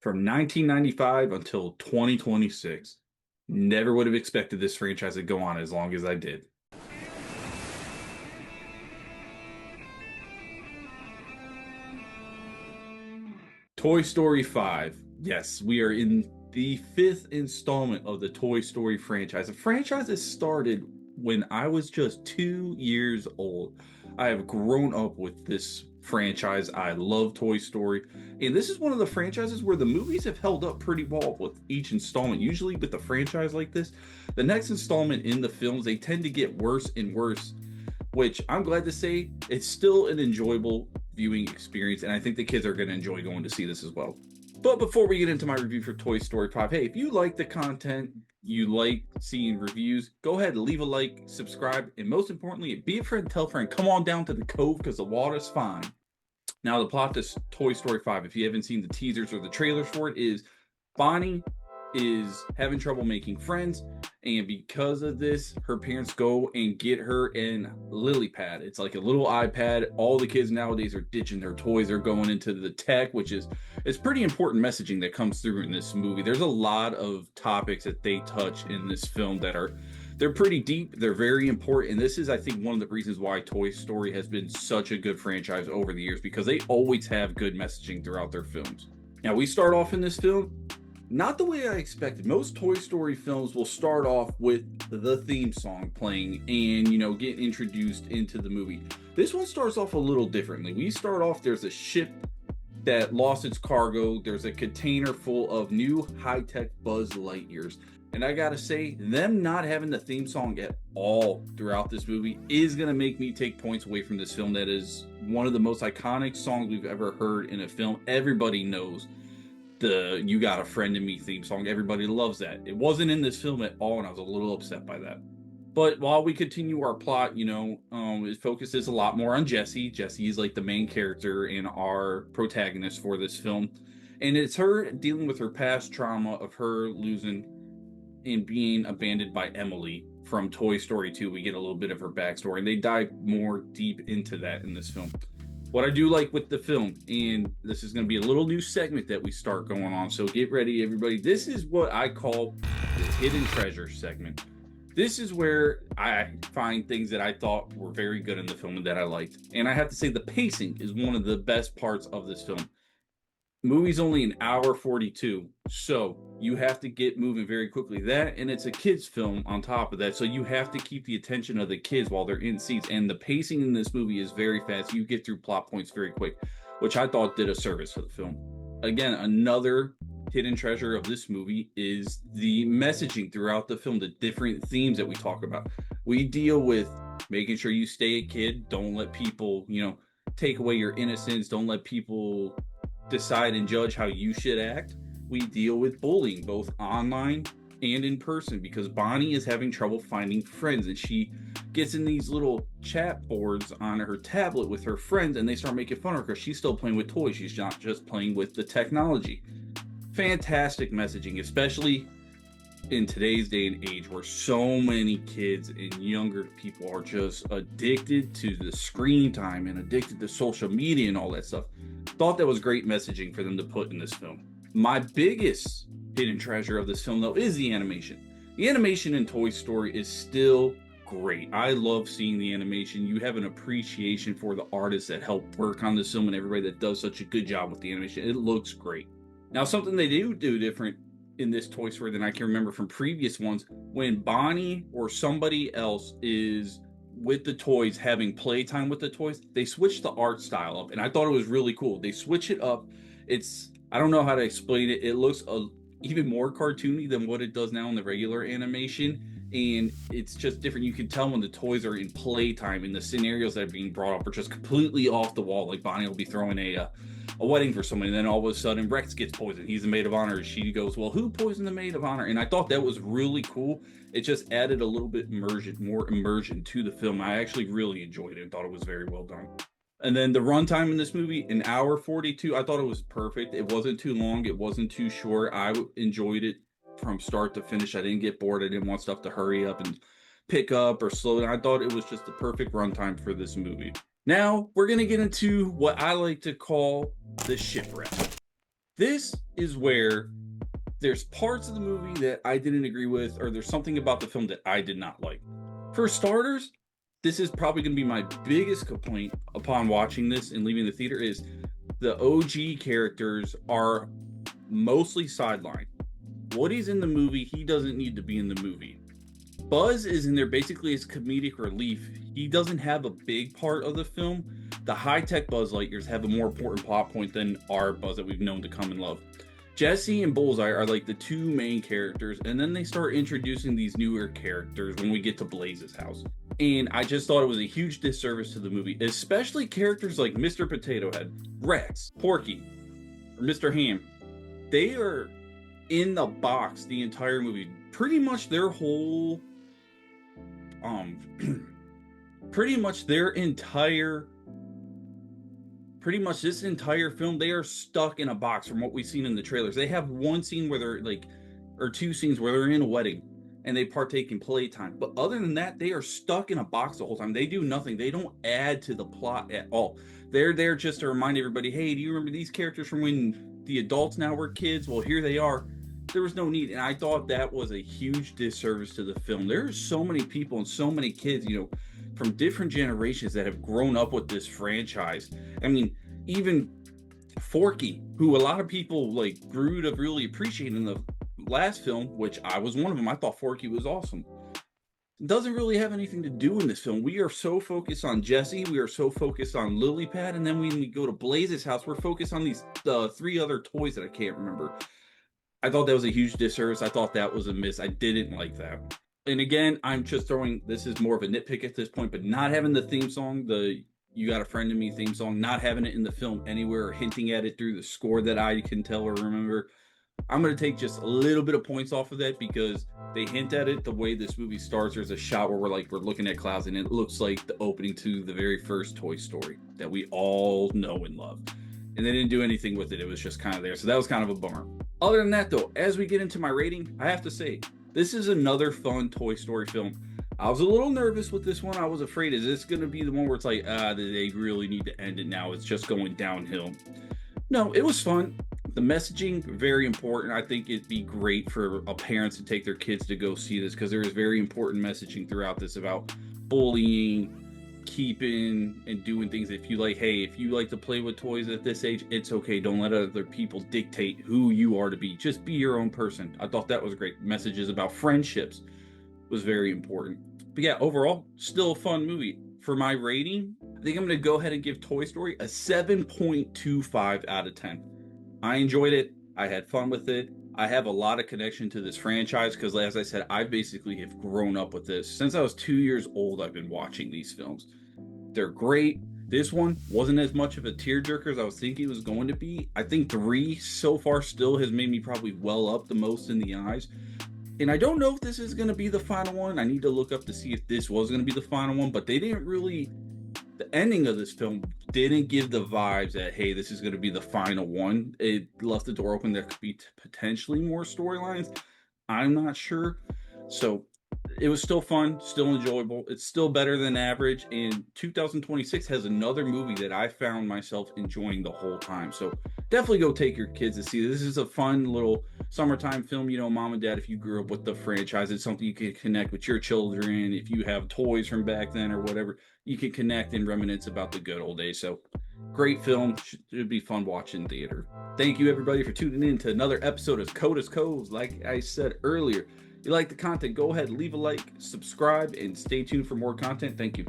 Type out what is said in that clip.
from 1995 until 2026. Never would have expected this franchise to go on as long as I did. Toy Story 5. Yes, we are in the fifth installment of the Toy Story franchise. A franchise that started when I was just 2 years old. I have grown up with this franchise. I love Toy Story. And this is one of the franchises where the movies have held up pretty well with each installment. Usually, with a franchise like this, the next installment in the films, they tend to get worse and worse, which I'm glad to say it's still an enjoyable viewing experience, and I think the kids are going to enjoy going to see this as well. But before we get into my review for Toy Story 5, hey, if you like the content, you like seeing reviews, go ahead and leave a like, subscribe, and most importantly, be a friend, tell a friend, come on down to the cove because the water's fine. Now, the plot to Toy Story 5, if you haven't seen the teasers or the trailers for it, is Bonnie is having trouble making friends, and because of this, her parents go and get her an lily pad. It's like a little iPad. All the kids nowadays are ditching their toys. They're going into the tech, which is it's pretty important messaging that comes through in this movie. There's a lot of topics that they touch in this film that they're pretty deep. They're very important. And this is, I think, one of the reasons why Toy Story has been such a good franchise over the years, because they always have good messaging throughout their films. Now, we start off in this film not the way I expected. Most Toy Story films will start off with the theme song playing and, get introduced into the movie. This one starts off a little differently. We start off, there's a ship that lost its cargo. There's a container full of new high-tech Buzz Lightyears. And I gotta say, them not having the theme song at all throughout this movie is gonna make me take points away from this film. That is one of the most iconic songs we've ever heard in a film. Everybody knows the "You Got a Friend in Me" theme song. Everybody loves that. It wasn't in this film at all, and I was a little upset by that. But while we continue our plot, it focuses a lot more on Jessie. Jessie is like the main character and our protagonist for this film. And it's her dealing with her past trauma of her losing and being abandoned by Emily from Toy Story 2. We get a little bit of her backstory, and they dive more deep into that in this film. What I do like with the film, and this is going to be a little new segment that we start going on, so get ready, everybody. This is what I call the hidden treasure segment. This is where I find things that I thought were very good in the film and that I liked. And I have to say the pacing is one of the best parts of this film. The movie's only an hour 42, so you have to get moving very quickly. That, and it's a kids film on top of that, so you have to keep the attention of the kids while they're in seats. And the pacing in this movie is very fast. You get through plot points very quick, which I thought did a service for the film. Again, another hidden treasure of this movie is the messaging throughout the film, the different themes that we talk about. We deal with making sure you stay a kid. Don't let people, take away your innocence. Don't let people decide and judge how you should act. We deal with bullying, both online and in person, because Bonnie is having trouble finding friends, and she gets in these little chat boards on her tablet with her friends, and they start making fun of her because she's still playing with toys. She's not just playing with the technology. Fantastic messaging, especially in today's day and age where so many kids and younger people are just addicted to the screen time and addicted to social media and all that stuff. Thought that was great messaging for them to put in this film. My biggest hidden treasure of this film, though, is the animation. The animation in Toy Story is still great. I love seeing the animation. You have an appreciation for the artists that help work on this film and everybody that does such a good job with the animation. It looks great. Now, something they do different in this Toy Story than I can remember from previous ones, when Bonnie or somebody else is with the toys, having playtime with the toys, they switch the art style up, and I thought it was really cool. They switch it up. I don't know how to explain it. It looks even more cartoony than what it does now in the regular animation, and it's just different. You can tell when the toys are in playtime and the scenarios that are being brought up are just completely off the wall. Like Bonnie will be throwing a wedding for somebody, and then all of a sudden Rex gets poisoned. He's the maid of honor. She goes, well, who poisoned the maid of honor? And I thought that was really cool. It just added a little bit more immersion to the film. I actually really enjoyed it and thought it was very well done. And then the runtime in this movie, an hour 42, I thought it was perfect. It wasn't too long. It wasn't too short. I enjoyed it from start to finish. I didn't get bored. I didn't want stuff to hurry up and pick up or slow down. I thought it was just the perfect runtime for this movie. Now, we're going to get into what I like to call the shipwreck. This is where there's parts of the movie that I didn't agree with, or there's something about the film that I did not like. For starters, this is probably going to be my biggest complaint upon watching this and leaving the theater is the OG characters are mostly sidelined. Woody's in the movie, he doesn't need to be in the movie. Buzz is in there basically as comedic relief. He doesn't have a big part of the film. The high-tech Buzz Lightyears have a more important plot point than our Buzz that we've known to come and love. Jesse and Bullseye are like the two main characters, and then they start introducing these newer characters when we get to Blaze's house. And I just thought it was a huge disservice to the movie, especially characters like Mr. Potato Head, Rex, Porky, or Mr. Ham. They are in the box the entire movie. Pretty much their whole pretty much this entire film, they are stuck in a box from what we've seen in the trailers. They have one scene where they're like, or two scenes where they're in a wedding and they partake in playtime. But other than that, they are stuck in a box the whole time. They do nothing. They don't add to the plot at all. They're there just to remind everybody, hey, do you remember these characters from when the adults now were kids? Well, here they are. There was no need. And I thought that was a huge disservice to the film. There are so many people and so many kids, from different generations that have grown up with this franchise. I mean, even Forky, who a lot of people like grew to really appreciate in the last film, which I was one of them. I thought Forky was awesome. Doesn't really have anything to do in this film. We are so focused on Jesse, we are so focused on Lily Pad, and then when we go to Blaze's house, we're focused on these three other toys that I can't remember. I thought that was a huge disservice. I thought that was a miss. I didn't like that. And again, I'm just throwing, this is more of a nitpick at this point, but not having the theme song, the You Got a Friend in Me theme song, not having it in the film anywhere or hinting at it through the score that I can tell or remember, I'm going to take just a little bit of points off of that because they hint at it the way this movie starts. There's a shot where we're looking at clouds and it looks like the opening to the very first Toy Story that we all know and love. And they didn't do anything with it. It was just kind of there. So that was kind of a bummer. Other than that, though, as we get into my rating, I have to say, this is another fun Toy Story film. I was a little nervous with this one. I was afraid, is this going to be the one where it's like, they really need to end it now. It's just going downhill. No, it was fun. The messaging, very important. I think it'd be great for parents to take their kids to go see this because there is very important messaging throughout this about bullying, keeping and doing things. If you like to play with toys at this age, it's okay. Don't let other people dictate who you are to be. Just be your own person. I thought that was great. Messages about friendships was very important. But yeah, overall, still a fun movie. For my rating, I think I'm going to go ahead and give Toy Story a 7.25 out of 10. I enjoyed it. I had fun with it. I have a lot of connection to this franchise because, as I said, I basically have grown up with this. Since I was 2 years old, I've been watching these films. They're great. This one wasn't as much of a tearjerker as I was thinking it was going to be. I think 3 so far still has made me probably well up the most in the eyes. And I don't know if this is going to be the final one. I need to look up to see if this was going to be the final one, but they didn't really... The ending of this film didn't give the vibes that, hey, this is going to be the final one. It left the door open. There could be potentially more storylines. I'm not sure. So it was still fun, still enjoyable. It's still better than average. And 2026 has another movie that I found myself enjoying the whole time. So definitely go take your kids to see. This is a fun little summertime film. Mom and dad, if you grew up with the franchise, it's something you can connect with your children. If you have toys from back then or whatever, you can connect and reminisce about the good old days. So great film. Should be fun watching in theater. Thank you, everybody, for tuning in to another episode of Coda's Coves. Like I said earlier, if you like the content, go ahead, leave a like, subscribe, and stay tuned for more content. Thank you.